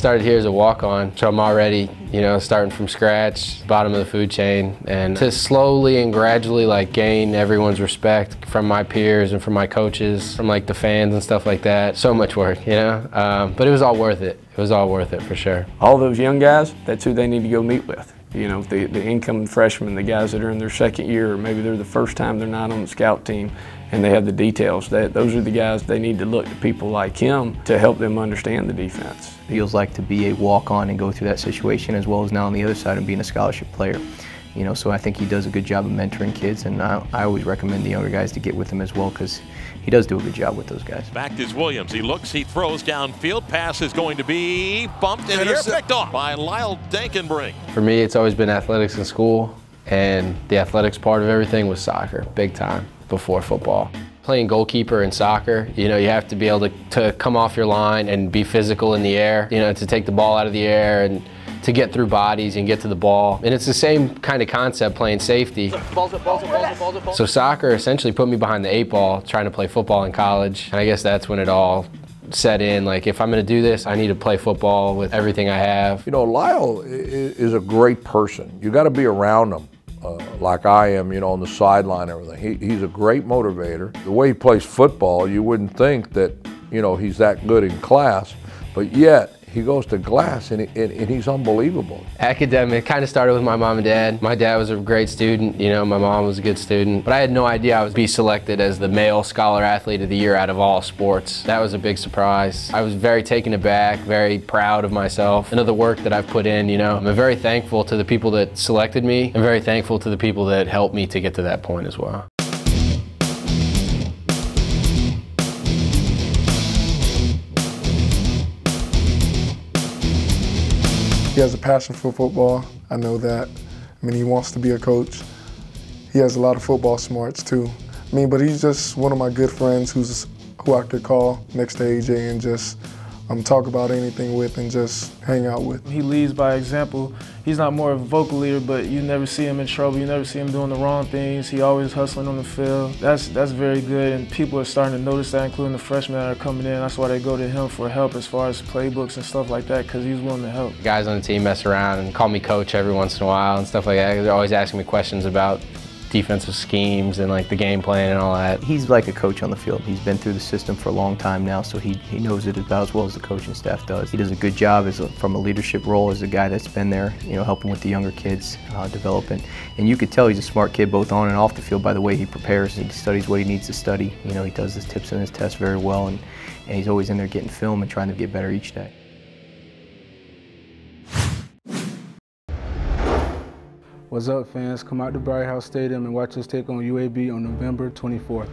started here as a walk-on, so I'm already, you know, starting from scratch, bottom of the food chain, and to slowly and gradually like gain everyone's respect from my peers and from my coaches, from like the fans and stuff like that. So much work, you know, but it was all worth it. It was all worth it for sure. All those young guys, that's who they need to go meet with. You know, the incoming freshmen, the guys that are in their second year, or maybe they're the first time they're not on the scout team, and they have the details. Those are the guys they need to look to people like him to help them understand the defense. It feels like to be a walk-on and go through that situation, as well as now on the other side and being a scholarship player. You know, so I think he does a good job of mentoring kids, and I always recommend the younger guys to get with him as well, because he does do a good job with those guys. Back is Williams. He looks, he throws downfield. Pass is going to be bumped in the air, picked off by Lyle Dankenbring. For me, it's always been athletics in school, and the athletics part of everything was soccer, big time, before football. Playing goalkeeper in soccer, you know, you have to be able to come off your line and be physical in the air, you know, to take the ball out of the air and to get through bodies and get to the ball. And it's the same kind of concept playing safety. So soccer essentially put me behind the 8 ball trying to play football in college. And I guess that's when it all set in. Like, if I'm gonna do this, I need to play football with everything I have. You know, Lyle is a great person. You gotta be around him. Like I am, you know, on the sideline and everything. He's a great motivator. The way he plays football, you wouldn't think that, you know, he's that good in class, but yet he goes to class and he's unbelievable. Academic kind of started with my mom and dad. My dad was a great student, you know, my mom was a good student, but I had no idea I would be selected as the male scholar athlete of the year out of all sports. That was a big surprise. I was very taken aback, very proud of myself and of the work that I've put in, you know. I'm very thankful to the people that selected me. I'm very thankful to the people that helped me to get to that point as well. He has a passion for football, I know that. I mean, he wants to be a coach. He has a lot of football smarts too. I mean, but he's just one of my good friends who I could call next to AJ and just talk about anything with and just hang out with. He leads by example. He's not more of a vocal leader, but you never see him in trouble. You never see him doing the wrong things. He always hustling on the field. That's very good, and people are starting to notice that, including the freshmen that are coming in. That's why they go to him for help as far as playbooks and stuff like that, because he's willing to help. Guys on the team mess around and call me coach every once in a while and stuff like that. They're always asking me questions about defensive schemes and like the game plan and all that. He's like a coach on the field. He's been through the system for a long time now, so he knows it about as well as the coaching staff does. He does a good job from a leadership role as a guy that's been there, you know, helping with the younger kids, developing. And you could tell he's a smart kid both on and off the field by the way he prepares. He studies what he needs to study. You know, he does his tips and his tests very well, and he's always in there getting film and trying to get better each day. What's up, fans? Come out to Bright House Stadium and watch us take on UAB on November 24th.